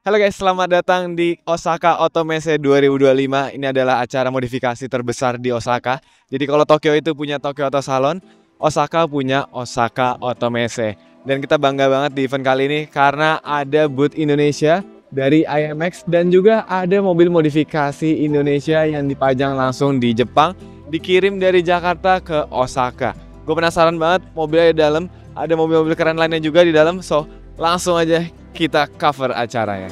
Halo guys, selamat datang di Osaka Automesse 2025. Ini adalah acara modifikasi terbesar di Osaka. Jadi kalau Tokyo itu punya Tokyo Auto Salon, Osaka punya Osaka Automesse. Dan kita bangga banget di event kali ini karena ada booth Indonesia dari IMX dan juga ada mobil modifikasi Indonesia yang dipajang langsung di Jepang, dikirim dari Jakarta ke Osaka. Gue penasaran banget mobilnya di dalam, ada mobil-mobil keren lainnya juga di dalam, so langsung aja kita cover acaranya.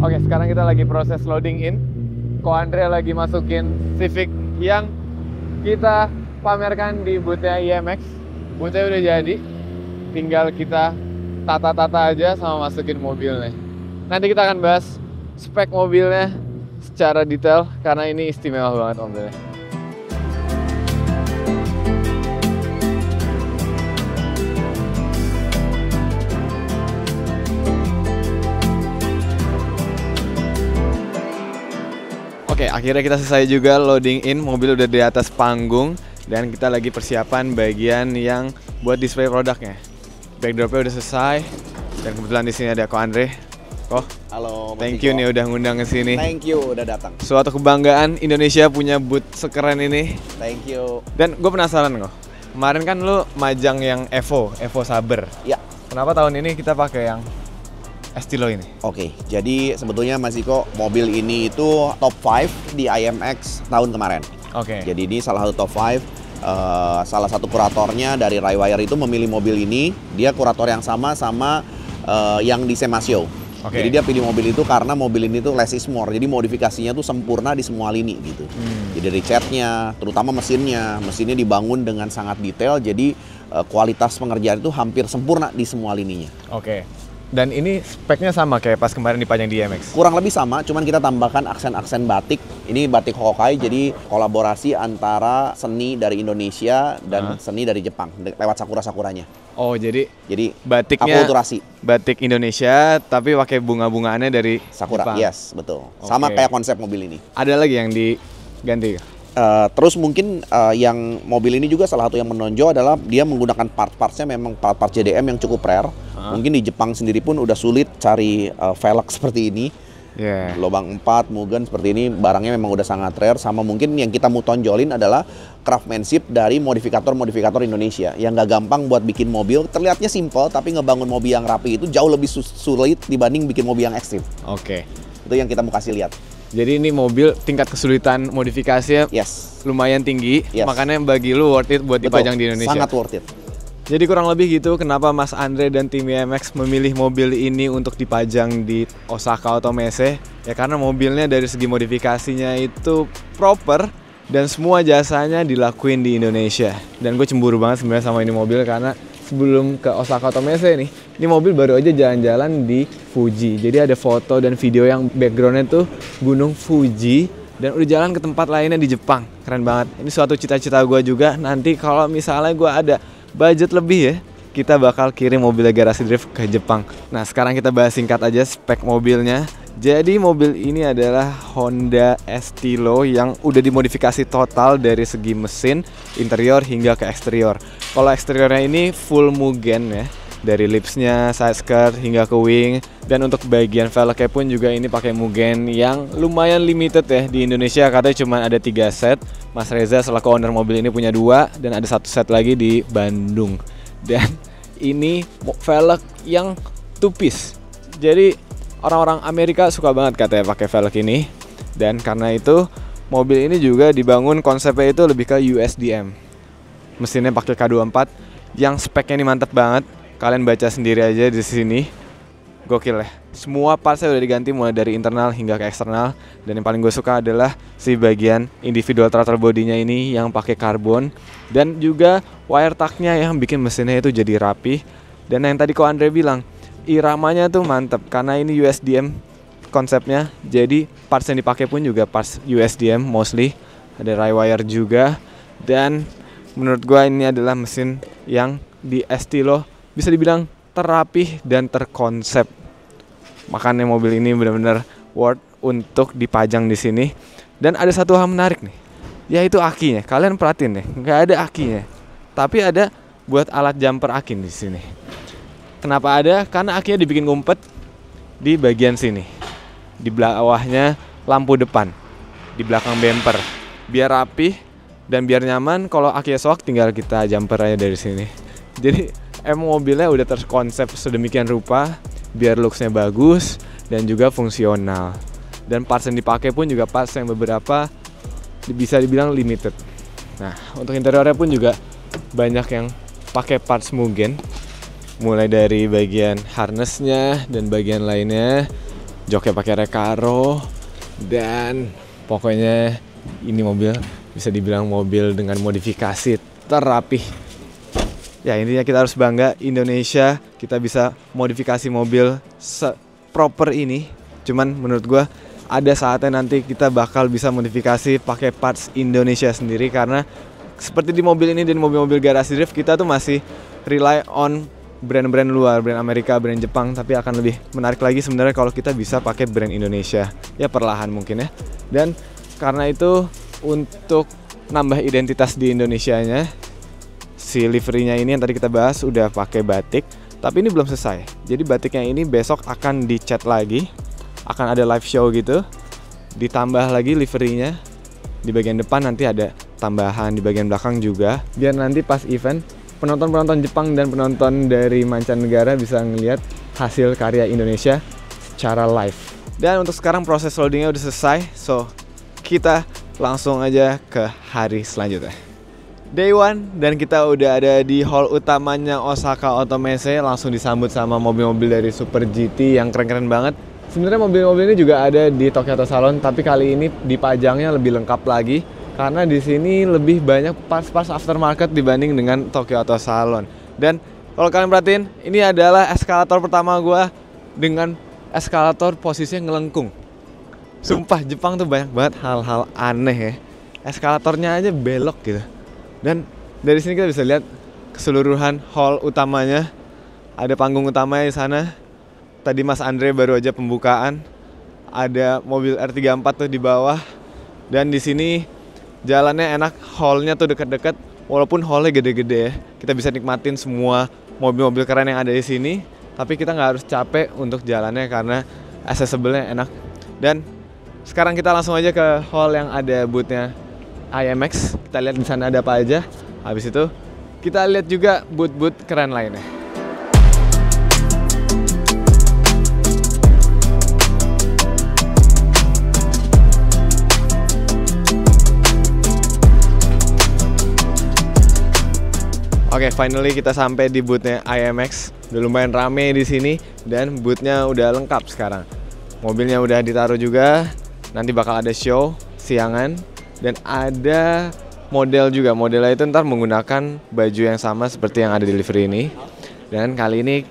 Oke, sekarang kita lagi proses loading in. Ko Andre lagi masukin Civic yang kita pamerkan di booth-nya IMX. Booth-nya udah jadi, tinggal kita tata-tata aja sama masukin mobilnya. Nanti kita akan bahas spek mobilnya secara detail karena ini istimewa banget mobilnya. Oke, akhirnya kita selesai juga loading in, mobil udah di atas panggung dan kita lagi persiapan bagian yang buat display produknya. Backdropnya udah selesai dan kebetulan di sini ada Ko Andre. Ko, halo. Thank you nih udah ngundang ke sini. Thank you udah datang. Suatu kebanggaan Indonesia punya booth sekeren ini. Thank you. Dan gue penasaran Ko. Kemarin kan lu majang yang Evo Saber. Ya. Kenapa tahun ini kita pakai yang Estilo ini? Oke, jadi sebetulnya Mas Iko, mobil ini itu top 5 di IMX tahun kemarin. Oke. Jadi ini salah satu top 5. Salah satu kuratornya dari Raiwire itu memilih mobil ini. Dia kurator yang sama yang di SEMA Show. Oke. Jadi dia pilih mobil itu karena mobil ini tuh less is more. Jadi modifikasinya tuh sempurna di semua lini gitu. Jadi dari catnya, terutama mesinnya dibangun dengan sangat detail. Jadi kualitas pengerjaan itu hampir sempurna di semua lininya. Oke. Dan ini speknya sama kayak pas kemarin dipajang di IMX? Kurang lebih sama, cuman kita tambahkan aksen-aksen batik. Ini batik Hokkai, jadi kolaborasi antara seni dari Indonesia dan seni dari Jepang lewat sakura-sakuranya. Oh, jadi batiknya akulturasi. Batik Indonesia tapi pakai bunga-bungaannya dari sakura. Jepang. Yes, betul. Sama kayak konsep mobil ini. Ada lagi yang diganti? Terus mungkin yang mobil ini juga salah satu yang menonjol adalah dia menggunakan part-partsnya memang part-part JDM yang cukup rare. Mungkin di Jepang sendiri pun udah sulit cari velg seperti ini. Lubang 4, Mugen seperti ini barangnya memang udah sangat rare. Sama mungkin yang kita mau tonjolin adalah craftsmanship dari modifikator Indonesia yang nggak gampang buat bikin mobil. Terlihatnya simple tapi ngebangun mobil yang rapi itu jauh lebih sulit dibanding bikin mobil yang ekstrim. Oke. Itu yang kita mau kasih lihat. Jadi ini mobil tingkat kesulitan modifikasinya lumayan tinggi, makanya bagi lu worth it buat dipajang di Indonesia. Sangat worth it. Jadi kurang lebih gitu kenapa Mas Andre dan tim IMX memilih mobil ini untuk dipajang di Osaka Automesse. Ya karena mobilnya dari segi modifikasinya itu proper dan semua jasanya dilakuin di Indonesia. Dan gue cemburu banget sebenarnya sama ini mobil karena sebelum ke Osaka Automesse nih, ini mobil baru aja jalan-jalan di Fuji. Jadi ada foto dan video yang backgroundnya tuh Gunung Fuji dan udah jalan ke tempat lainnya di Jepang. Keren banget. Ini suatu cita-cita gue juga. Nanti kalau misalnya gue ada budget lebih ya, kita bakal kirim mobil garasi drift ke Jepang. Nah sekarang kita bahas singkat aja spek mobilnya. Jadi mobil ini adalah Honda Estilo yang udah dimodifikasi total dari segi mesin, interior hingga ke eksterior. Kalau eksteriornya ini full Mugen ya, dari lipsnya, side skirt hingga ke wing. Dan untuk bagian velgnya pun juga ini pakai Mugen yang lumayan limited ya. Di Indonesia katanya cuma ada 3 set. Mas Reza selaku owner mobil ini punya 2 dan ada 1 set lagi di Bandung. Dan ini velg yang two piece. Jadi orang-orang Amerika suka banget katanya pakai velg ini. Dan karena itu mobil ini juga dibangun konsepnya itu lebih ke USDM. Mesinnya pakai K24 yang speknya ini mantep banget. Kalian baca sendiri aja di sini. Gokil ya. Semua partsnya udah diganti mulai dari internal hingga ke eksternal. Dan yang paling gue suka adalah si bagian individual throttle bodinya ini yang pakai karbon. Dan juga wire tucknya yang bikin mesinnya itu jadi rapi. Dan yang tadi Ko Andre bilang, iramanya tuh mantep karena ini USDM konsepnya. Jadi parts yang dipakai pun juga parts USDM mostly. Ada Rywire juga. Dan menurut gua ini adalah mesin yang di estilo bisa dibilang terapih dan terkonsep. Makanya mobil ini benar-benar worth untuk dipajang di sini. Dan ada satu hal menarik nih, yaitu akinya. Kalian perhatiin deh, nggak ada akinya, tapi ada buat alat jumper aki di sini. Kenapa ada? Karena akinya dibikin ngumpet di bagian sini. Di bawahnya lampu depan, di belakang bumper, biar rapih dan biar nyaman. Kalau akinya soak tinggal kita jumper aja dari sini. Jadi emang mobilnya udah terkonsep sedemikian rupa biar looksnya bagus dan juga fungsional. Dan parts yang dipakai pun juga parts yang beberapa bisa dibilang limited. Nah, untuk interiornya pun juga banyak yang pakai parts Mugen, mulai dari bagian harnessnya dan bagian lainnya. Joknya pakai Recaro, dan pokoknya ini mobil bisa dibilang mobil dengan modifikasi terapih. Ya, intinya kita harus bangga Indonesia kita bisa modifikasi mobil proper ini. Cuman menurut gua ada saatnya nanti kita bakal bisa modifikasi pakai parts Indonesia sendiri, karena seperti di mobil ini dan mobil-mobil garasi drift kita tuh masih rely on brand-brand luar, brand Amerika, brand Jepang, tapi akan lebih menarik lagi sebenarnya kalau kita bisa pakai brand Indonesia. Ya perlahan mungkin ya. Dan karena itu untuk nambah identitas di Indonesianya, si liverynya ini yang tadi kita bahas udah pakai batik, tapi ini belum selesai. Jadi batiknya ini besok akan dicat lagi, akan ada live show gitu, ditambah lagi liverynya. Di bagian depan nanti ada tambahan, di bagian belakang juga, biar nanti pas event penonton-penonton Jepang dan penonton dari mancanegara bisa ngelihat hasil karya Indonesia secara live. Dan untuk sekarang proses loadingnya udah selesai, so kita langsung aja ke hari selanjutnya. Day one, dan kita udah ada di hall utamanya Osaka Automesse, langsung disambut sama mobil-mobil dari Super GT yang keren-keren banget. Sebenarnya mobil-mobil ini juga ada di Tokyo Auto Salon, tapi kali ini dipajangnya lebih lengkap lagi karena di sini lebih banyak parts-parts aftermarket dibanding dengan Tokyo Auto Salon. Dan kalau kalian perhatiin, ini adalah eskalator pertama gua dengan eskalator posisinya ngelengkung. Sumpah Jepang tuh banyak banget hal-hal aneh ya. Eskalatornya aja belok gitu. Dan dari sini kita bisa lihat keseluruhan hall utamanya. Ada panggung utamanya di sana. Tadi Mas Andre baru aja pembukaan. Ada mobil R34 tuh di bawah. Dan di sini jalannya enak, hallnya tuh deket-deket. Walaupun hallnya gede-gede ya, kita bisa nikmatin semua mobil-mobil keren yang ada di sini. Tapi kita nggak harus capek untuk jalannya karena accessible-nya enak. Dan sekarang kita langsung aja ke hall yang ada booth-nya IMX. Kita lihat di sana ada apa aja. Habis itu kita lihat juga booth-booth keren lainnya. Oke, finally kita sampai di booth-nya IMX. Udah lumayan rame di sini dan booth-nya udah lengkap sekarang. Mobilnya udah ditaruh juga. Nanti bakal ada show siangan dan ada model juga. Modelnya itu ntar menggunakan baju yang sama seperti yang ada di livery ini. Dan kali ini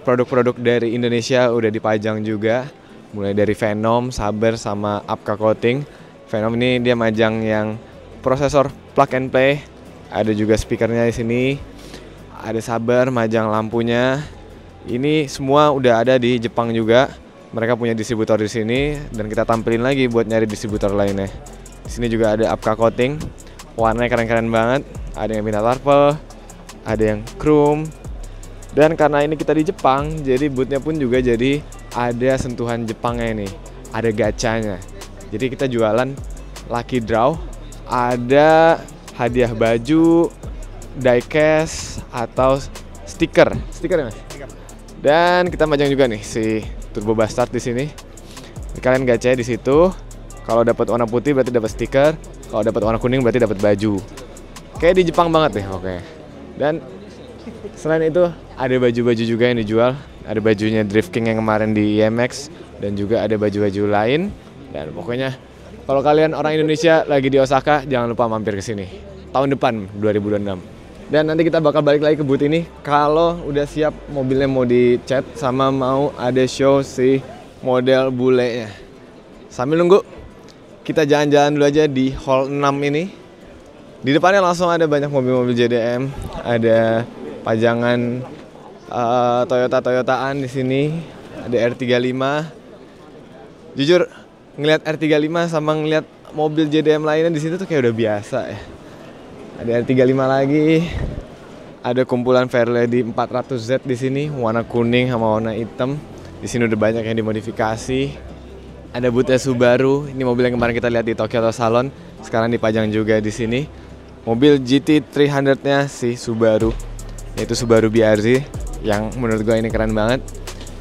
produk-produk dari Indonesia udah dipajang juga. Mulai dari Venom, Saber sama Apka Coating. Venom ini dia majang yang prosesor plug and play. Ada juga speakernya di sini. Ada Saber majang lampunya. Ini semua udah ada di Jepang juga. Mereka punya distributor di sini dan kita tampilin lagi buat nyari distributor lainnya. Di sini juga ada Apka Coating. Warnanya keren-keren banget. Ada yang Pinta Purple, ada yang Chrome. Dan karena ini kita di Jepang, jadi boothnya pun juga jadi ada sentuhan Jepangnya ini. Ada gachanya. Jadi kita jualan lucky draw. Ada hadiah baju, diecast atau stiker ya Mas? Dan kita majang juga nih si Turbo Bastard di sini. Kalian gacha di situ. Kalau dapat warna putih berarti dapat stiker. Kalau dapat warna kuning berarti dapat baju. Kayak di Jepang banget deh, oke. Dan selain itu ada baju-baju juga yang dijual. Ada bajunya Drift King yang kemarin di IMX dan juga ada baju-baju lain. Dan pokoknya kalau kalian orang Indonesia lagi di Osaka, jangan lupa mampir ke sini. Tahun depan 2026. Dan nanti kita bakal balik lagi ke booth ini kalau udah siap mobilnya mau dicat sama mau ada show si model bulenya. Sambil nunggu, kita jalan-jalan dulu aja di hall 6 ini. Di depannya langsung ada banyak mobil-mobil JDM, ada pajangan Toyota-Toyotaan di sini, ada R35. Jujur ngelihat R35 sama ngelihat mobil JDM lainnya di sini tuh kayak udah biasa ya. Ada R35 lagi. Ada kumpulan Fairlady 400Z di sini, warna kuning sama warna hitam. Di sini udah banyak yang dimodifikasi. Ada booth Subaru. Ini mobil yang kemarin kita lihat di Tokyo Auto Salon, sekarang dipajang juga di sini. Mobil GT 300-nya si Subaru, yaitu Subaru BRZ yang menurut gue ini keren banget.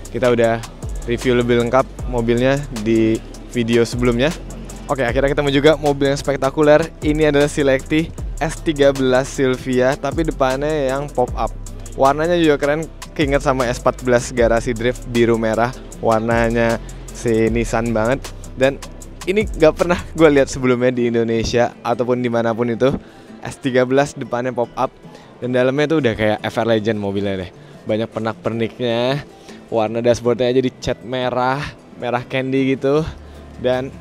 Kita udah review lebih lengkap mobilnya di video sebelumnya. Oke, akhirnya ketemu juga mobil yang spektakuler. Ini adalah Silecti S13 Silvia, tapi depannya yang pop up. Warnanya juga keren, keinget sama S14 Garasi Drift biru merah. Warnanya si Nissan banget. Dan ini gak pernah gue lihat sebelumnya di Indonesia ataupun dimanapun itu. S13 depannya pop up. Dan dalamnya tuh udah kayak FR Legend mobilnya deh. Banyak pernak-perniknya. Warna dashboardnya aja dicat merah, merah candy gitu. Dan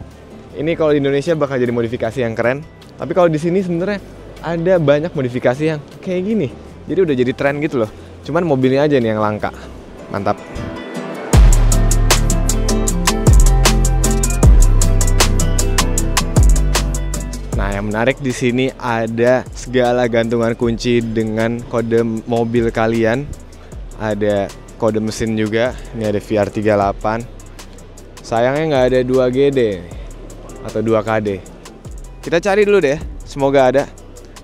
ini kalau di Indonesia bakal jadi modifikasi yang keren. Tapi kalau di sini sebenarnya ada banyak modifikasi yang kayak gini. Jadi udah jadi tren gitu loh. Cuman mobilnya aja nih yang langka. Mantap. Nah, yang menarik di sini ada segala gantungan kunci dengan kode mobil kalian. Ada kode mesin juga. Ini ada VR38. Sayangnya nggak ada 2GD atau 2KD. Kita cari dulu deh. Semoga ada.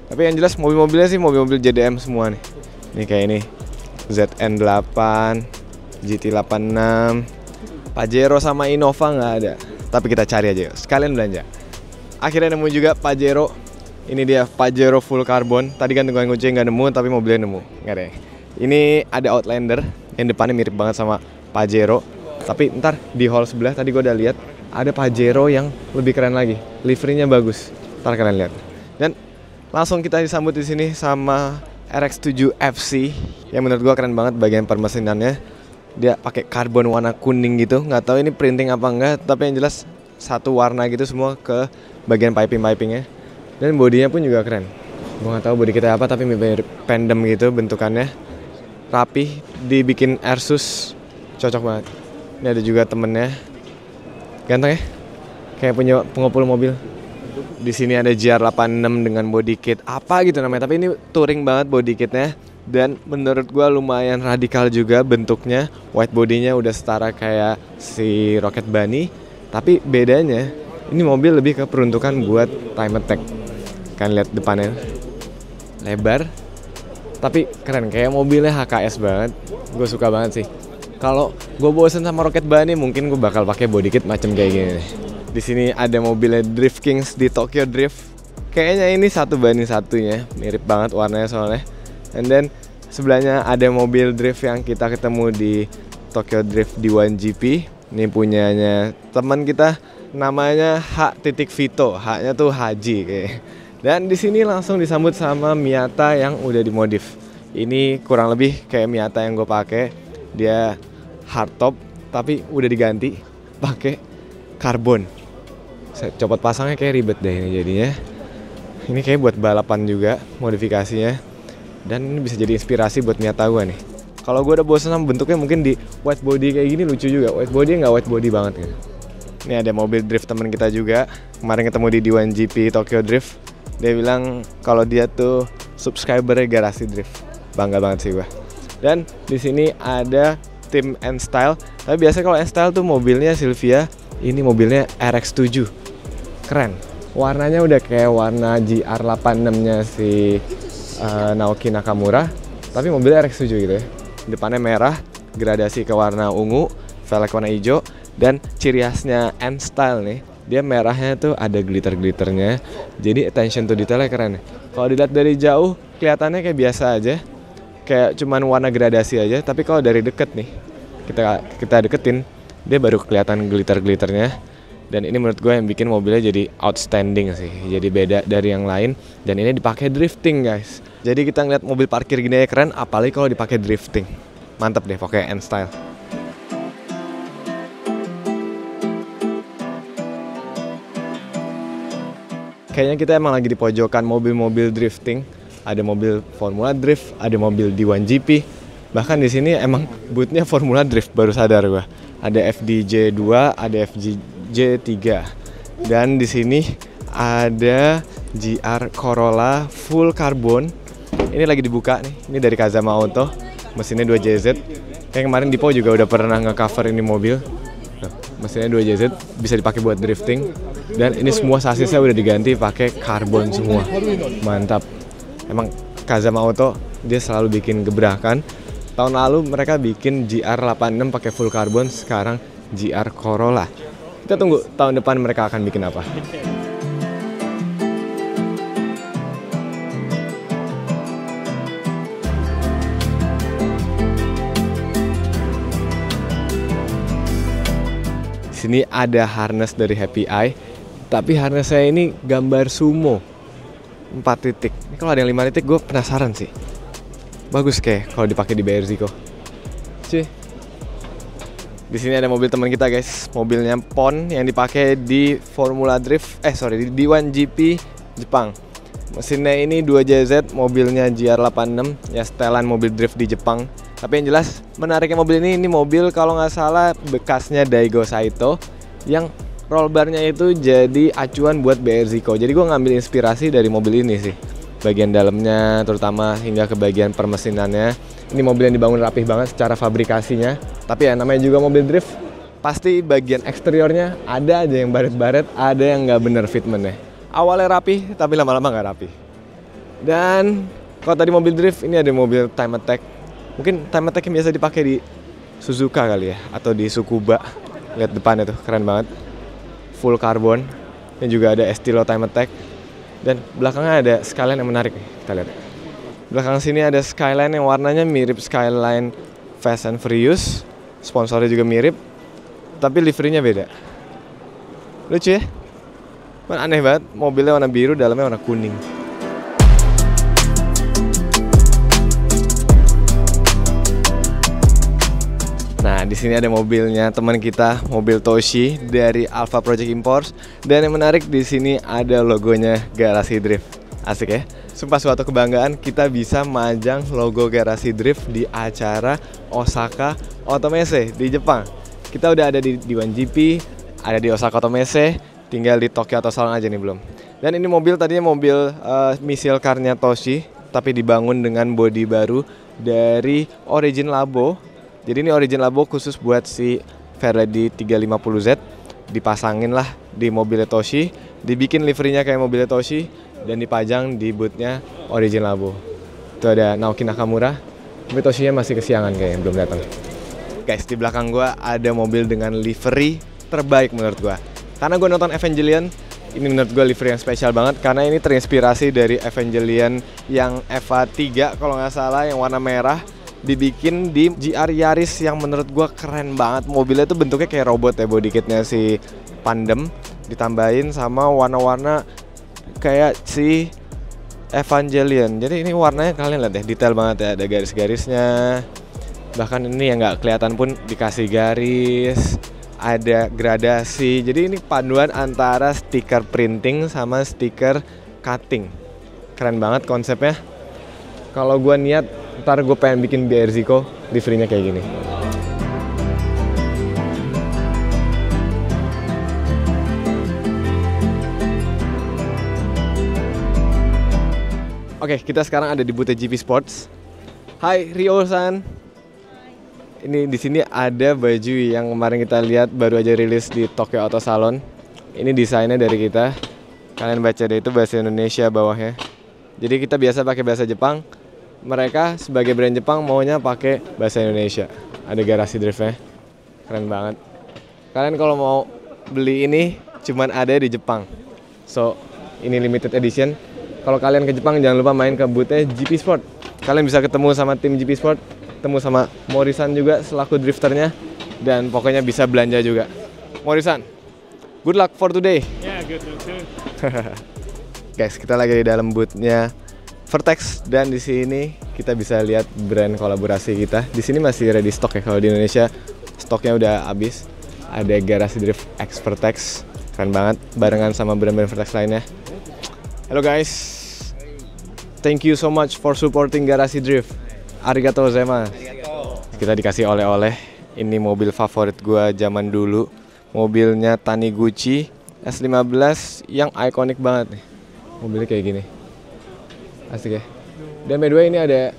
Tapi yang jelas mobil-mobilnya sih mobil-mobil JDM semua nih. Ini kayak ini ZN8, GT86, Pajero sama Innova nggak ada. Tapi kita cari aja yuk. Sekalian belanja. Akhirnya nemu juga Pajero. Ini dia Pajero full carbon. Tadi kan tungguan kunci nggak nemu, tapi mobilnya nemu. Nggak ada. Ini ada Outlander yang depannya mirip banget sama Pajero. Tapi ntar di hall sebelah tadi gue udah lihat ada Pajero yang lebih keren lagi. Liverynya bagus. Ntar kalian lihat. Dan langsung kita disambut di sini sama RX-7 FC yang menurut gue keren banget bagian permesinannya. Dia pakai karbon warna kuning gitu. Nggak tahu ini printing apa enggak, tapi yang jelas satu warna gitu semua ke bagian piping-pipingnya. Dan bodinya pun juga keren. Gue nggak tahu bodi kita apa, tapi mirip pendem gitu bentukannya. Rapih, dibikin Airsus, cocok banget. Ini ada juga temennya, ganteng ya, kayak punya pengepul mobil. Di sini ada GR86 dengan body kit apa gitu namanya, tapi ini touring banget body kitnya. Dan menurut gua lumayan radikal juga bentuknya. White bodinya udah setara kayak si Rocket Bunny, tapi bedanya ini mobil lebih ke peruntukan buat time attack. Kan lihat depannya lebar, tapi keren, kayak mobilnya HKS banget. Gue suka banget sih. Kalau gue bosen sama Rocket Bunny, mungkin gue bakal pakai body kit macam kayak gini nih. Di sini ada mobilnya Drift Kings di Tokyo Drift. Kayaknya ini 1:1-nya, mirip banget warnanya soalnya. And then sebelahnya ada mobil drift yang kita ketemu di Tokyo Drift di 1GP. Ini punyanya teman kita, namanya H.Vito. H-nya tuh Haji kayak. Dan di sini langsung disambut sama Miata yang udah dimodif. Ini kurang lebih kayak Miata yang gue pakai. Dia hardtop tapi udah diganti pakai karbon. Copot pasangnya kayak ribet deh ini jadinya. Ini kayak buat balapan juga modifikasinya. Dan ini bisa jadi inspirasi buat Miata gue nih. Kalau gue udah bosan sama bentuknya, mungkin di white body kayak gini lucu juga. White body nggak white body banget gitu. Ini ada mobil drift teman kita juga. Kemarin ketemu di D1GP Tokyo Drift. Dia bilang kalau dia tuh subscribernya Garasi Drift. Bangga banget sih gue. Dan di sini ada tim N-Style. Tapi biasanya kalau N-Style tuh mobilnya Silvia, ini mobilnya RX-7. Keren. Warnanya udah kayak warna GR86-nya si Naoki Nakamura, tapi mobilnya RX-7 gitu ya. Depannya merah, gradasi ke warna ungu, velg warna hijau, dan ciri khasnya N-Style nih, dia merahnya tuh ada glitter-glitternya. Jadi attention to detailnya keren. Kalau dilihat dari jauh kelihatannya kayak biasa aja, kayak cuman warna gradasi aja. Tapi kalau dari deket nih, kita deketin, dia baru kelihatan glitter-glitternya. Dan ini menurut gue yang bikin mobilnya jadi outstanding sih, jadi beda dari yang lain. Dan ini dipakai drifting guys. Jadi kita ngeliat mobil parkir gini aja keren, apalagi kalau dipakai drifting. Mantap deh, pakai N-Style. Kayaknya kita emang lagi di pojokan mobil-mobil drifting. Ada mobil Formula Drift, ada mobil D1GP. Bahkan di sini emang bootnya Formula Drift, baru sadar gue. Ada FDJ2, ada FJ3. Dan di sini ada GR Corolla full carbon. Ini lagi dibuka nih. Ini dari Kazama Auto. Mesinnya 2JZ. Kayak kemarin Dipo juga udah pernah nge-cover ini mobil. Nah, mesinnya 2JZ, bisa dipakai buat drifting. Dan ini semua sasisnya udah diganti pakai karbon semua. Mantap. Emang Kazama Auto dia selalu bikin gebrakan. Tahun lalu mereka bikin GR86 pakai full carbon, sekarang GR Corolla. Kita tunggu tahun depan mereka akan bikin apa. Di sini ada harness dari Happy Eye, tapi harnessnya ini gambar sumo 4 titik. Ini kalau ada yang 5 titik gue penasaran sih. Bagus kayak kalau dipakai di BRZ-ko. Cuy. Di sini ada mobil teman kita guys, mobilnya Pon yang dipakai di Formula Drift, di D1GP Jepang. Mesinnya ini 2JZ, mobilnya GR86, ya setelan mobil drift di Jepang. Tapi yang jelas menariknya mobil ini mobil kalau nggak salah bekasnya Daigo Saito yang roll barnya itu jadi acuan buat BRZ-ko. Jadi gue ngambil inspirasi dari mobil ini sih. Bagian dalamnya terutama hingga ke bagian permesinannya. Ini mobil yang dibangun rapih banget secara fabrikasinya. Tapi ya namanya juga mobil drift, pasti bagian eksteriornya ada aja yang baret-baret, ada yang nggak bener fitmentnya. Awalnya rapih, tapi lama-lama nggak rapih. Dan kalau tadi mobil drift, ini ada mobil Time Attack. Mungkin Time Attack yang biasa dipakai di Suzuka kali ya, atau di Tsukuba. Lihat depannya tuh, keren banget. Full carbon. Ini juga ada Estilo Time Attack. Dan belakangnya ada skyline yang menarik nih, kita lihat. Belakang sini ada skyline yang warnanya mirip skyline Fast and Furious. Sponsornya juga mirip, tapi liverynya beda. Lucu ya? Aneh banget, mobilnya warna biru, dalamnya warna kuning. Nah, di sini ada mobilnya teman kita, mobil Toshi dari Alpha Project Imports. Dan yang menarik di sini ada logonya Garasi Drift. Asik ya? Sumpah suatu kebanggaan kita bisa majang logo Garasi Drift di acara Osaka Automesse di Jepang. Kita udah ada di D1GP, ada di Osaka Automesse, tinggal di Tokyo Auto Salon aja nih belum. Dan ini mobil tadinya mobil misil car-nya Toshi, tapi dibangun dengan bodi baru dari Origin Labo. Jadi ini Origin Labo khusus buat si Ferrari 350Z. Dipasangin lah di mobil Toshi, dibikin liverynya kayak mobil Toshi, dan dipajang di bootnya Origin Labo. Itu ada Naoki Nakamura, tapi Toshinya masih kesiangan kayaknya, belum datang. Guys, di belakang gua ada mobil dengan livery terbaik menurut gua. Karena gue nonton Evangelion, ini menurut gue livery yang spesial banget. Karena ini terinspirasi dari Evangelion yang Eva 3 kalau nggak salah, yang warna merah. Dibikin di GR Yaris yang menurut gue keren banget. Mobilnya tuh bentuknya kayak robot ya, body kitnya si Pandem. Ditambahin sama warna-warna kayak si Evangelion. Jadi ini warnanya kalian lihat deh, detail banget ya. Ada garis-garisnya. Bahkan ini yang nggak kelihatan pun dikasih garis. Ada gradasi. Jadi ini paduan antara stiker printing sama stiker cutting. Keren banget konsepnya. Kalau gue niat, ntar gue pengen bikin BRZ-ko liverynya kayak gini. Oke, kita sekarang ada di booth GP Sports. Hai Rio-san. Ini di sini ada baju yang kemarin kita lihat baru aja rilis di Tokyo Auto Salon. Ini desainnya dari kita. Kalian baca deh, itu bahasa Indonesia bawahnya. Jadi kita biasa pakai bahasa Jepang. Mereka sebagai brand Jepang maunya pakai bahasa Indonesia. Ada Garasi Drift-nya. Keren banget. Kalian kalau mau beli ini cuman ada di Jepang. So, ini limited edition. Kalau kalian ke Jepang jangan lupa main ke booth-nya GP Sport. Kalian bisa ketemu sama tim GP Sport, ketemu sama Morisan juga selaku drifternya, dan pokoknya bisa belanja juga. Morisan, Good luck for today. Yeah, good luck too. Guys, kita lagi di dalam booth-nya Vertex dan di sini kita bisa lihat brand kolaborasi kita. Di sini masih ready stock ya. Kalau di Indonesia stoknya udah habis. Ada Garasi Drift X Vertex, keren banget, barengan sama brand-brand Vertex lainnya. Halo guys, thank you so much for supporting Garasi Drift. Arigatou gozaimasu. Kita dikasih oleh-oleh. Ini mobil favorit gua zaman dulu. Mobilnya Taniguchi S15 yang ikonik banget nih. Mobilnya kayak gini. Asik ya. Dan by the way ini ada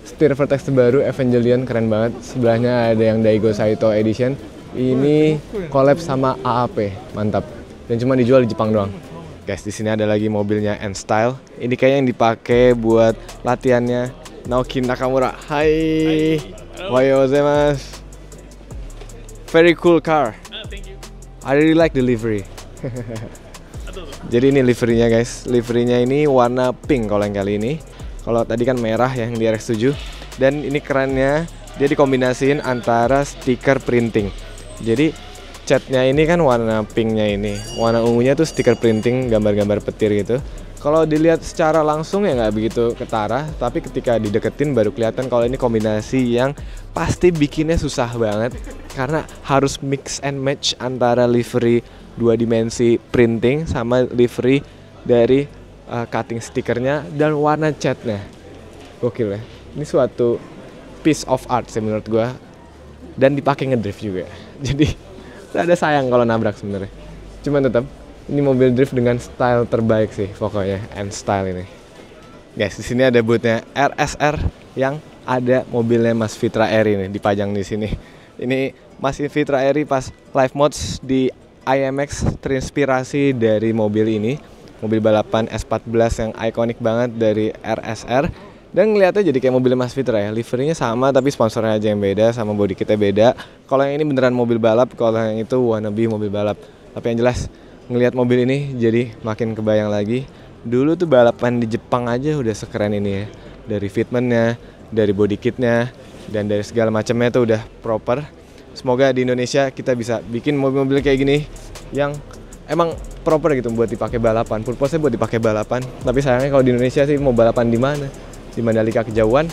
setir Vertex terbaru Evangelion, keren banget. Sebelahnya ada yang Daigo Saito Edition. Ini collab sama AAP, mantap. Dan cuma dijual di Jepang doang. Guys, di sini ada lagi mobilnya N-Style. Ini kayaknya yang dipakai buat latihannya Naoki Nakamura. Hai. Ohayo gozaimasu. Very cool car. Thank you. I really like the livery. Jadi ini liverynya guys. Liverynya ini warna pink kalau yang kali ini. Kalau tadi kan merah yang di RX-7. Dan ini kerennya dia dikombinasiin antara stiker printing. Jadi catnya ini kan warna pinknya ini. Warna ungunya tuh stiker printing, gambar-gambar petir gitu. Kalau dilihat secara langsung ya nggak begitu ketara. Tapi ketika dideketin baru kelihatan kalau ini kombinasi yang pasti bikinnya susah banget. Karena harus mix and match antara livery 2 dimensi printing sama livery dari cutting stikernya dan warna catnya. Gokil ya. Ini suatu piece of art sih menurut gua. Dan dipakai ngedrift juga. Jadi ada sayang kalau nabrak sebenarnya. Cuman tetap ini mobil drift dengan style terbaik sih pokoknya, N-Style ini. Guys, di sini ada boothnya RSR yang ada mobilnya Mas Fitra Eri nih dipajang di sini. Ini Mas Fitra Eri pas live mods di IMX terinspirasi dari mobil ini. Mobil balapan S14 yang ikonik banget dari RSR. Dan ngeliatnya jadi kayak mobil Mas Fitra ya. Liverynya sama tapi sponsornya aja yang beda, sama body kitnya beda. Kalau yang ini beneran mobil balap, kalau yang itu wannabe mobil balap. Tapi yang jelas ngelihat mobil ini jadi makin kebayang lagi. Dulu tuh balapan di Jepang aja udah sekeren ini ya. Dari fitmentnya, dari body kitnya, dan dari segala macamnya tuh udah proper. Semoga di Indonesia kita bisa bikin mobil-mobil kayak gini yang emang proper gitu buat dipakai balapan. Purpose-nya buat dipakai balapan. Tapi sayangnya kalau di Indonesia sih mau balapan di mana? Di Mandalika kejauhan,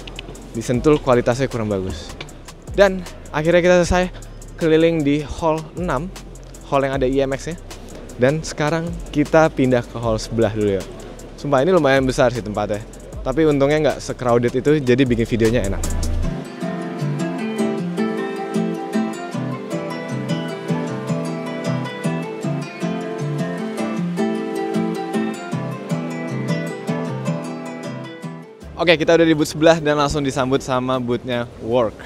di Sentul kualitasnya kurang bagus. Dan akhirnya kita selesai keliling di hall 6, hall yang ada IMX-nya. Dan sekarang kita pindah ke hall sebelah dulu ya. Sumpah ini lumayan besar sih tempatnya. Tapi untungnya nggak se-crowded itu, jadi bikin videonya enak. Oke, kita udah di booth sebelah dan langsung disambut sama boothnya Work.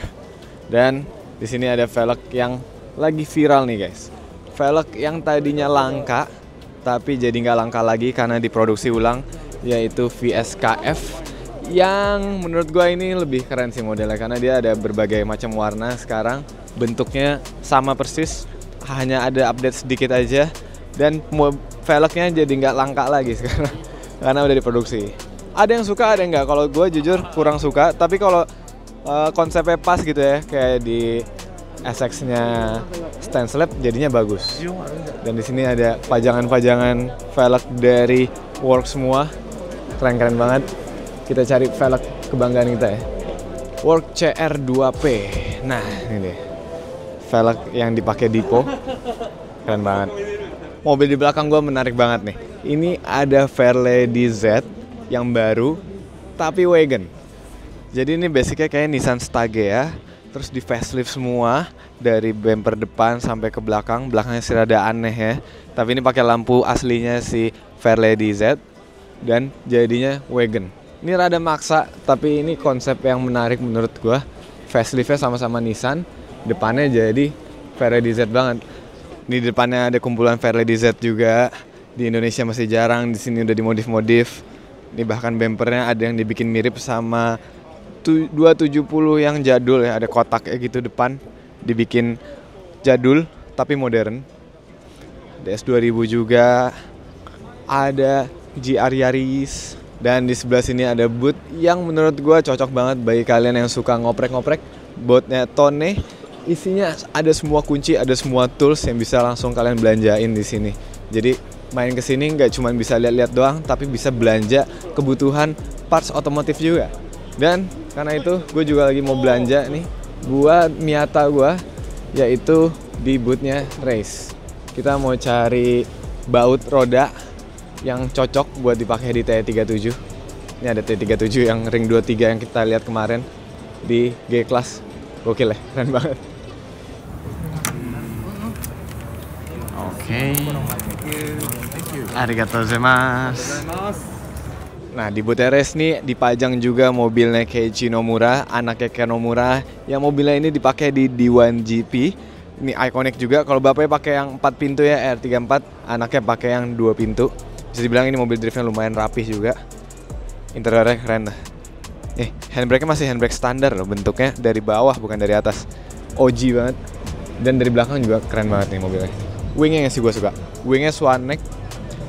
Dan di sini ada velg yang lagi viral nih guys. Velg yang tadinya langka, tapi jadi nggak langka lagi karena diproduksi ulang, yaitu VSKF. Yang menurut gua ini lebih keren sih modelnya karena dia ada berbagai macam warna sekarang. Bentuknya sama persis, hanya ada update sedikit aja. Dan velgnya jadi nggak langka lagi sekarang karena udah diproduksi. Ada yang suka, ada yang nggak. Kalau gue jujur kurang suka. Tapi kalau konsepnya pas gitu ya, kayak di SX-nya Stance Lab jadinya bagus. Dan di sini ada pajangan-pajangan velg dari Work semua, keren-keren banget. Kita cari velg kebanggaan kita ya. Work CR2P. Nah ini velg yang dipakai Dipo, keren banget. Mobil di belakang gue menarik banget nih. Ini ada Fairlady Z yang baru tapi wagon. Jadi ini basicnya kayak Nissan Stagea, terus di facelift semua dari bumper depan sampai ke belakang. Belakangnya sih rada aneh ya, tapi ini pakai lampu aslinya si Fairlady Z dan jadinya wagon. Ini rada maksa tapi ini konsep yang menarik menurut gua. Faceliftnya sama-sama Nissan, depannya jadi Fairlady Z banget. Di depannya ada kumpulan Fairlady Z juga. Di Indonesia masih jarang, di sini udah dimodif-modif. Ini bahkan bumpernya ada yang dibikin mirip sama 270 yang jadul ya, ada kotak kayak gitu depan, dibikin jadul tapi modern. DS2000 juga, ada GR Yaris, dan di sebelah sini ada boot yang menurut gue cocok banget bagi kalian yang suka ngoprek-ngoprek. Bootnya Tone isinya ada semua kunci, ada semua tools yang bisa langsung kalian belanjain di sini. Jadi main ke sini nggak cuma bisa lihat-lihat doang, tapi bisa belanja kebutuhan parts otomotif juga. Dan karena itu gue juga lagi mau belanja nih buat Miata gue, yaitu di bootnya Race. Kita mau cari baut roda yang cocok buat dipakai di T37. Ini ada T37 yang ring 23 yang kita lihat kemarin di G-Class. Gokil ya, keren banget. Oke. Arigatou gozaimasu. Nah, di boot RS nih dipajang juga mobilnya Keiichi Nomura, anaknya Ken Nomura, yang mobilnya ini dipakai di D1 GP. Ini ikonik juga. Kalau bapaknya pakai yang 4 pintu ya, R34, anaknya pakai yang 2 pintu. Bisa dibilang ini mobil driftnya lumayan rapih juga. Interiornya keren lah. Handbrake-nya masih handbrake standar loh, bentuknya dari bawah bukan dari atas. OG banget. Dan dari belakang juga keren banget nih mobilnya. Wingnya yang sih gue suka. Wingnya Swan Neck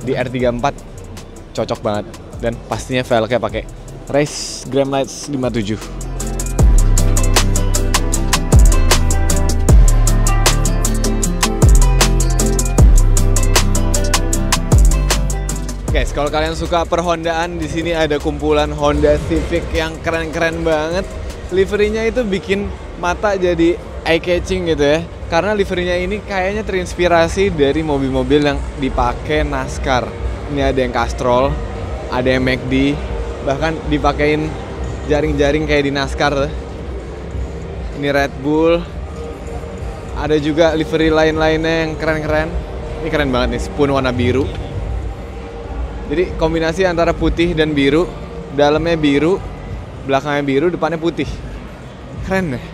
di R34 cocok banget. Dan pastinya velgnya pakai Race Grandlights 57. Guys, kalau kalian suka perhondaan, di sini ada kumpulan Honda Civic yang keren-keren banget. Liverinya itu bikin mata jadi eye catching gitu ya. Karena liverinya ini kayaknya terinspirasi dari mobil-mobil yang dipakai NASCAR. Ini ada yang Castrol, ada yang McD, bahkan dipakein jaring-jaring kayak di NASCAR. Ini Red Bull. Ada juga livery lain-lainnya yang keren-keren. Ini keren banget nih, spoon warna biru. Jadi kombinasi antara putih dan biru, dalamnya biru, belakangnya biru, depannya putih. Keren deh.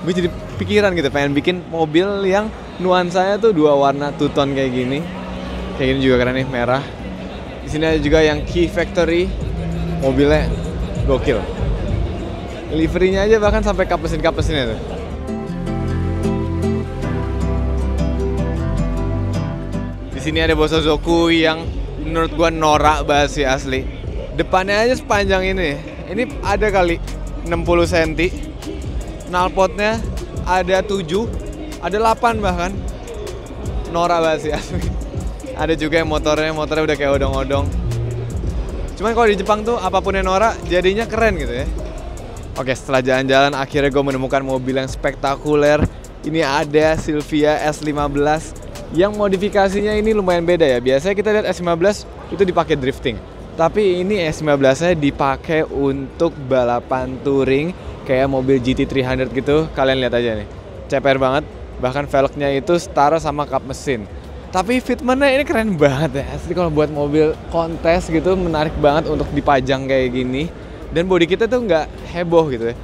Gue jadi pikiran gitu, pengen bikin mobil yang nuansanya tuh 2 warna two tone kayak gini. Kayak gini juga keren nih, merah. Di sini ada juga yang Key Factory, mobilnya gokil. Liverynya aja bahkan sampai kap mesinnya tuh. Di sini ada Bosozoku yang menurut gua norak banget sih asli. Depannya aja sepanjang ini. Ini ada kali 60 cm. Knalpotnya ada 7, ada 8 bahkan. Norak banget sih asli. Ada juga yang motornya udah kayak odong-odong. Cuman kalau di Jepang tuh apapun yang norak jadinya keren gitu ya. Oke, setelah jalan-jalan akhirnya gue menemukan mobil yang spektakuler. Ini ada Silvia S15 yang modifikasinya ini lumayan beda ya. Biasanya kita lihat S15 itu dipakai drifting. Tapi ini S15-nya dipakai untuk balapan touring kayak mobil GT300 gitu. Kalian lihat aja nih. Ceper banget. Bahkan velgnya itu setara sama kap mesin. Tapi fitmentnya ini keren banget ya. Asli kalau buat mobil kontes gitu menarik banget untuk dipajang kayak gini. Dan bodi kita tuh nggak heboh gitu ya.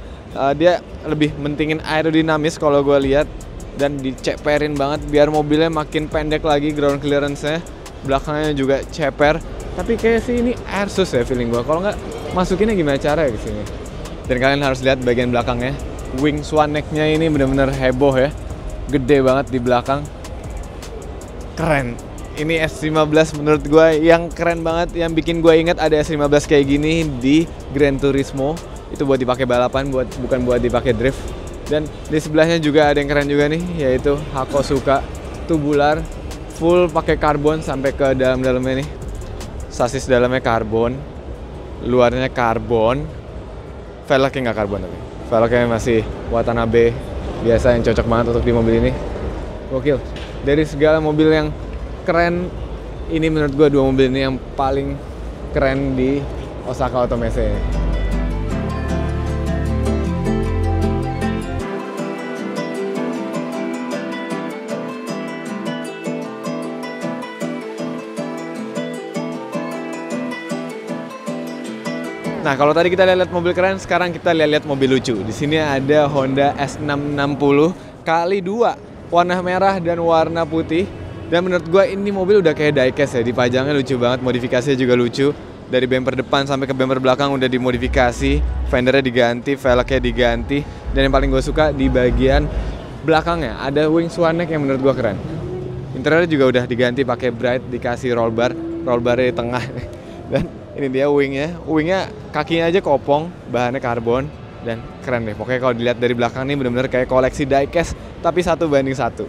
Dia lebih mentingin aerodinamis kalau gue lihat. Dan diceperin banget biar mobilnya makin pendek lagi ground clearance-nya. Belakangnya juga ceper. Tapi kayak sih ini Airsus ya feeling gue. Kalau nggak masukinnya gimana cara ya ke sini. Dan kalian harus lihat bagian belakangnya. Wing Swan Neck-nya ini bener-bener heboh ya. Gede banget di belakang. Keren. Ini S15 menurut gue yang keren banget. Yang bikin gue inget ada S15 kayak gini di Gran Turismo. Itu buat dipakai balapan, bukan buat dipakai drift. Dan di sebelahnya juga ada yang keren juga nih, yaitu Hakosuka tubular, full pakai karbon sampai ke dalam-dalamnya nih. Sasis dalamnya karbon, luarnya karbon. Velgnya nggak karbon tapi. Velgnya masih Watanabe biasa yang cocok banget untuk di mobil ini. Gokil. Dari segala mobil yang keren, ini menurut gue 2 mobil ini yang paling keren di Osaka Automesse ini. Nah, kalau tadi kita lihat mobil keren, sekarang kita lihat mobil lucu. Di sini ada Honda S660 x2, warna merah dan warna putih. Dan menurut gue ini mobil udah kayak diecast ya, dipajangnya lucu banget, modifikasinya juga lucu. Dari bumper depan sampai ke bumper belakang udah dimodifikasi, fendernya diganti, velgnya diganti. Dan yang paling gue suka di bagian belakangnya ada wing Swan Neck yang menurut gue keren. Interiornya juga udah diganti pakai bright, dikasih roll barnya di tengah. Dan ini dia wingnya kakinya aja kopong, bahannya karbon. Dan keren deh, pokoknya kalau dilihat dari belakang nih bener-bener kayak koleksi diecast tapi 1:1.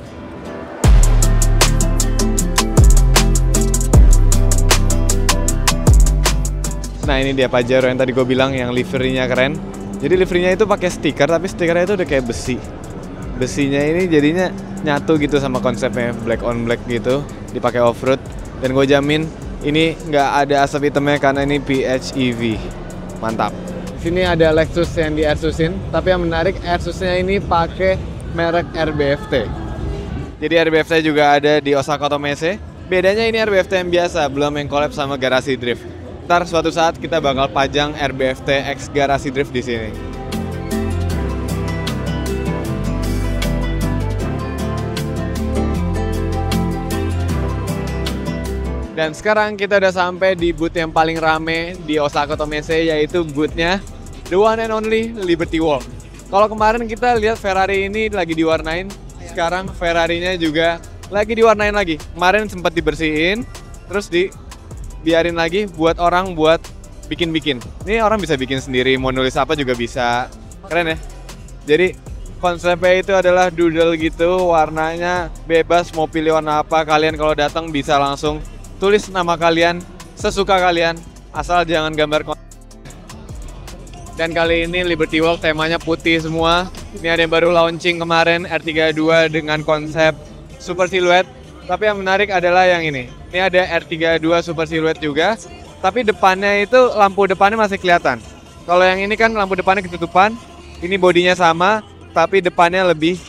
Nah ini dia Pajero yang tadi gue bilang yang liverynya keren. Jadi liverynya itu pakai stiker, tapi stikernya itu udah kayak besi. Besinya ini jadinya nyatu gitu sama konsepnya black on black gitu, dipakai off-road. Dan gue jamin ini nggak ada asap hitamnya karena ini PHEV. Mantap. Di sini ada Lexus yang di Airsusin, tapi yang menarik Airsusnya ini pakai merek RBFT. Jadi RBFT juga ada di Osaka Otomese. Bedanya ini RBFT yang biasa, belum yang collab sama Garasi Drift. Ntar suatu saat kita bakal pajang RBFT X Garasi Drift di sini. Dan sekarang kita udah sampai di booth yang paling rame di Osaka Otomese, yaitu boothnya the one and only Liberty Walk. Kalau kemarin kita lihat Ferrari ini lagi diwarnain, sekarang Ferrarinya juga lagi diwarnain lagi. Kemarin sempat dibersihin, terus dibiarin lagi buat orang buat bikin-bikin. Ini orang bisa bikin sendiri, mau nulis apa juga bisa. Keren ya? Jadi konsepnya itu adalah doodle gitu, warnanya bebas, mau pilih warna apa. Kalian kalau datang bisa langsung tulis nama kalian, sesuka kalian, asal jangan gambar. Dan kali ini Liberty Walk temanya putih semua. Ini ada yang baru launching kemarin, R32 dengan konsep super silhouette. Tapi yang menarik adalah yang ini. Ini ada R32 super silhouette juga, tapi depannya itu lampu depannya masih kelihatan. Kalau yang ini kan lampu depannya ketutupan, ini bodinya sama, tapi depannya lebih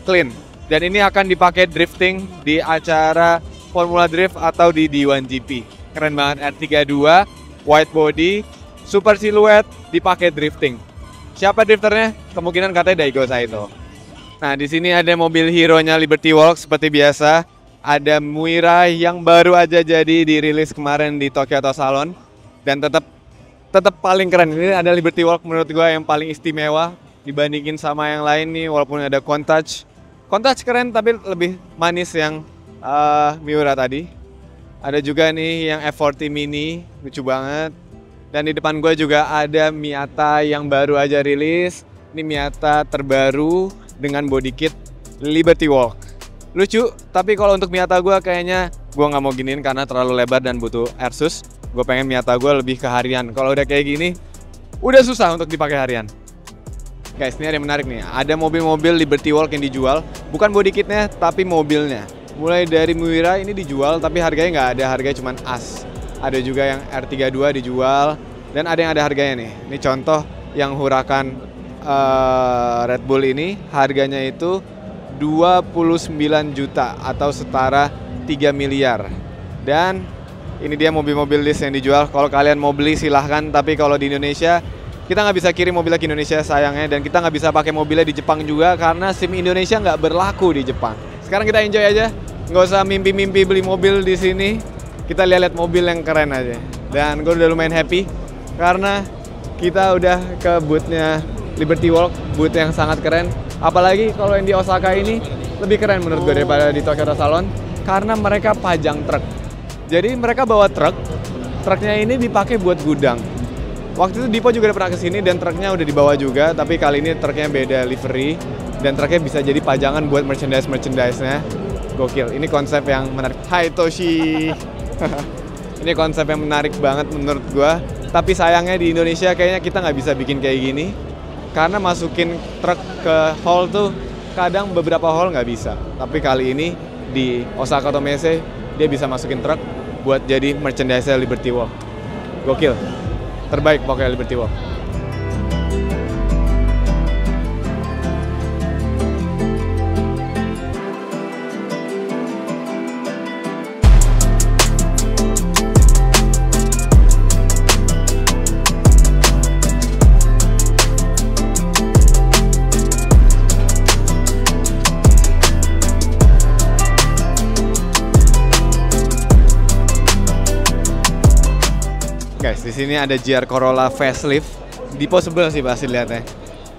clean. Dan ini akan dipakai drifting di acara Formula Drift atau di D1GP. Keren banget, R32, white body, super silhouette, dipakai drifting. Siapa drifternya? Kemungkinan katanya Daigo Saito. Nah, di sini ada mobil hero-nya Liberty Walk seperti biasa. Ada Muira yang baru aja jadi dirilis kemarin di Tokyo Auto Salon dan tetap paling keren. Ini ada Liberty Walk menurut gue yang paling istimewa dibandingin sama yang lain nih, walaupun ada Countach. Countach keren tapi lebih manis yang Miura tadi. Ada juga nih yang F40 Mini, lucu banget. Dan di depan gue juga ada Miata yang baru aja rilis. Ini Miata terbaru dengan body kit Liberty Walk. Lucu, tapi kalau untuk Miata gue kayaknya gue nggak mau giniin karena terlalu lebar dan butuh Airsus. Gue pengen Miata gue lebih ke harian. Kalau udah kayak gini, udah susah untuk dipakai harian. Guys, ini ada yang menarik nih. Ada mobil-mobil Liberty Walk yang dijual, bukan body kitnya, tapi mobilnya. Mulai dari Muira ini dijual, tapi harganya nggak ada, harganya cuma as. Ada juga yang R32 dijual, dan ada yang ada harganya nih. Ini contoh yang Huracan Red Bull ini, harganya itu 29 juta atau setara 3 miliar. Dan ini dia mobil-mobil list yang dijual. Kalau kalian mau beli silahkan, tapi kalau di Indonesia kita nggak bisa kirim mobilnya ke Indonesia sayangnya, dan kita nggak bisa pakai mobilnya di Jepang juga karena SIM Indonesia nggak berlaku di Jepang. Sekarang kita enjoy aja, nggak usah mimpi-mimpi beli mobil di sini. Kita lihat mobil yang keren aja. Dan gue udah lumayan happy karena kita udah ke boothnya Liberty Walk, booth yang sangat keren. Apalagi kalau yang di Osaka ini lebih keren menurut gue daripada di Tokyo Auto Salon karena mereka pajang truk. Jadi mereka bawa truk, truknya ini dipakai buat gudang. Waktu itu Dipo juga udah pernah kesini dan truknya udah dibawa juga, tapi kali ini truknya beda livery dan truknya bisa jadi pajangan buat merchandise-nya. Gokil, ini konsep yang menarik. Hai Toshi. Ini konsep yang menarik banget menurut gua. Tapi sayangnya di Indonesia kayaknya kita nggak bisa bikin kayak gini. Karena masukin truk ke hall tuh kadang beberapa hall nggak bisa. Tapi kali ini di Osaka Otomese dia bisa masukin truk buat jadi merchandise Liberty Walk. Gokil, terbaik pokoknya Liberty Walk. Guys, di sini ada GR Corolla facelift. Dipo sebel sih pasti lihatnya.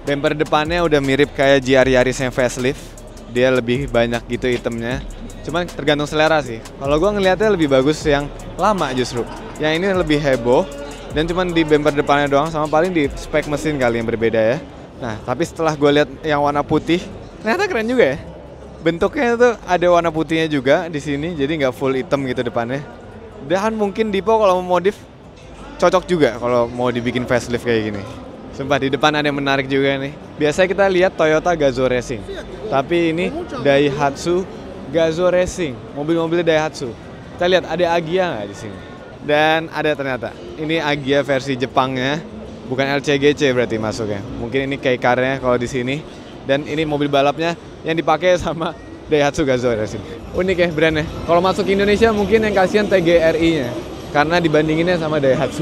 Bumper depannya udah mirip kayak GR Yaris yang facelift. Dia lebih banyak gitu itemnya. Cuman tergantung selera sih. Kalau gua ngelihatnya lebih bagus yang lama justru. Yang ini lebih heboh, Dan cuman di bumper depannya doang, sama paling di spek mesin kali yang berbeda ya. Nah, tapi setelah gue lihat yang warna putih, ternyata keren juga ya. Bentuknya tuh ada warna putihnya juga di sini, jadi nggak full hitam gitu depannya. Dan mungkin Dipo kalau mau modif cocok juga kalau mau dibikin facelift kayak gini. Sumpah di depan ada yang menarik juga nih. Biasanya kita lihat Toyota Gazoo Racing, tapi ini Daihatsu Gazoo Racing, mobil-mobil Daihatsu. Kita lihat ada Agya nggak di sini? Dan ada ternyata, ini Agya versi Jepangnya, bukan LCGC berarti masuknya. Mungkin ini Keicar-nya kalau di sini. Dan ini mobil balapnya yang dipakai sama Daihatsu Gazoo Racing. Unik ya brandnya. Kalau masuk ke Indonesia mungkin yang kasihan TGRI-nya, karena dibandinginnya sama Daihatsu.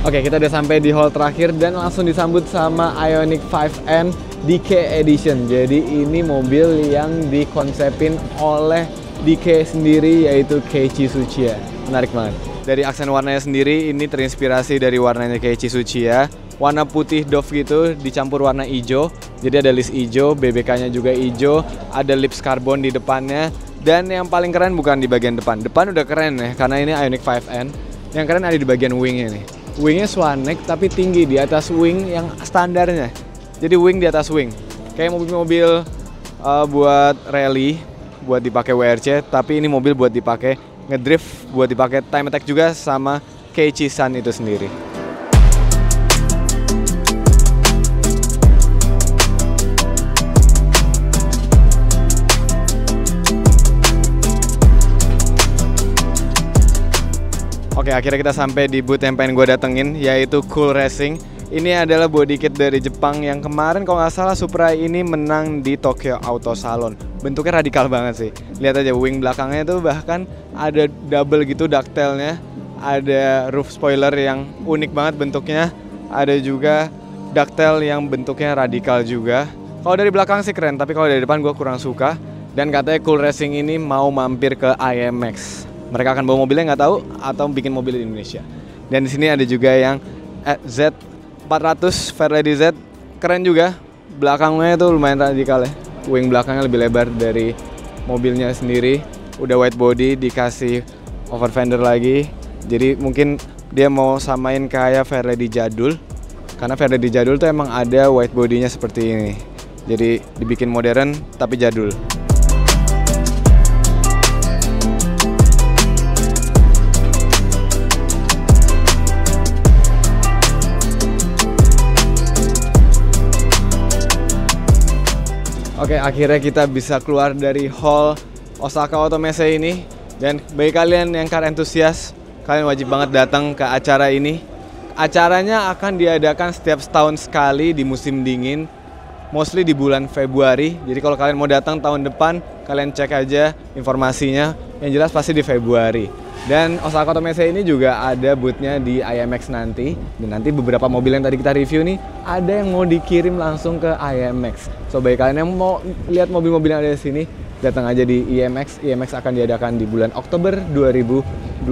Oke, kita udah sampai di hall terakhir dan langsung disambut sama Ioniq 5N DK Edition. Jadi ini mobil yang dikonsepin oleh DK sendiri, yaitu Keiichi Tsuchiya. Menarik banget. Dari aksen warnanya sendiri, ini terinspirasi dari warnanya Keiichi Tsuchiya. Warna putih doff gitu dicampur warna hijau. Jadi ada list hijau, BBK-nya juga hijau, ada lips karbon di depannya. Dan yang paling keren bukan di bagian depan. Depan udah keren ya, karena ini Ioniq 5N. Yang keren ada di bagian wingnya nih. Wingnya Swanek tapi tinggi di atas wing yang standarnya. Jadi wing di atas wing. Kayak mobil-mobil buat rally, buat dipakai WRC, tapi ini mobil buat dipakai ngedrift, buat dipakai time attack juga sama Keiichi-san itu sendiri. Oke, akhirnya kita sampai di booth yang pengen gue datengin, yaitu Cool Racing. Ini adalah body kit dari Jepang yang kemarin kalau nggak salah Supra ini menang di Tokyo Auto Salon. Bentuknya radikal banget sih. Lihat aja wing belakangnya tuh bahkan ada double gitu ductile-nya. Ada roof spoiler yang unik banget bentuknya. Ada juga ductile yang bentuknya radikal juga. Kalau dari belakang sih keren, tapi kalau dari depan gue kurang suka. Dan katanya Cool Racing ini mau mampir ke IMX. Mereka akan bawa mobilnya nggak tahu atau bikin mobil di Indonesia. Dan di sini ada juga yang Z400 Fairlady Z, keren juga. Belakangnya itu lumayan radikal ya. Wing belakangnya lebih lebar dari mobilnya sendiri. Udah wide body, dikasih over fender lagi. Jadi mungkin dia mau samain kayak Fairlady jadul. Karena Fairlady jadul tuh emang ada wide body-nya seperti ini. Jadi dibikin modern tapi jadul. Oke, akhirnya kita bisa keluar dari hall Osaka Auto Messe ini. Dan bagi kalian yang car enthusiast, kalian wajib banget datang ke acara ini. Acaranya akan diadakan setiap setahun sekali di musim dingin, mostly di bulan Februari. Jadi kalau kalian mau datang tahun depan, kalian cek aja informasinya. Yang jelas pasti di Februari. Dan Osaka Auto Messe ini juga ada booth-nya di IMX nanti. Dan nanti beberapa mobil yang tadi kita review nih, ada yang mau dikirim langsung ke IMX. So bagi kalian yang mau lihat mobil-mobil yang ada di sini, datang aja di IMX. IMX akan diadakan di bulan Oktober 2025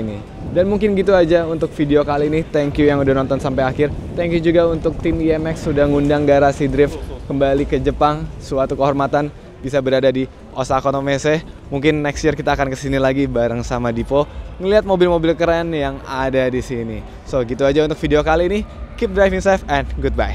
ini. Dan mungkin gitu aja untuk video kali ini. Thank you yang udah nonton sampai akhir. Thank you juga untuk tim IMX sudah ngundang Garasi Drift kembali ke Jepang. Suatu kehormatan bisa berada di Osaka Auto Messe. Mungkin next year kita akan kesini lagi bareng sama Dipo, ngeliat mobil-mobil keren yang ada di sini. So gitu aja untuk video kali ini. Keep driving safe and goodbye.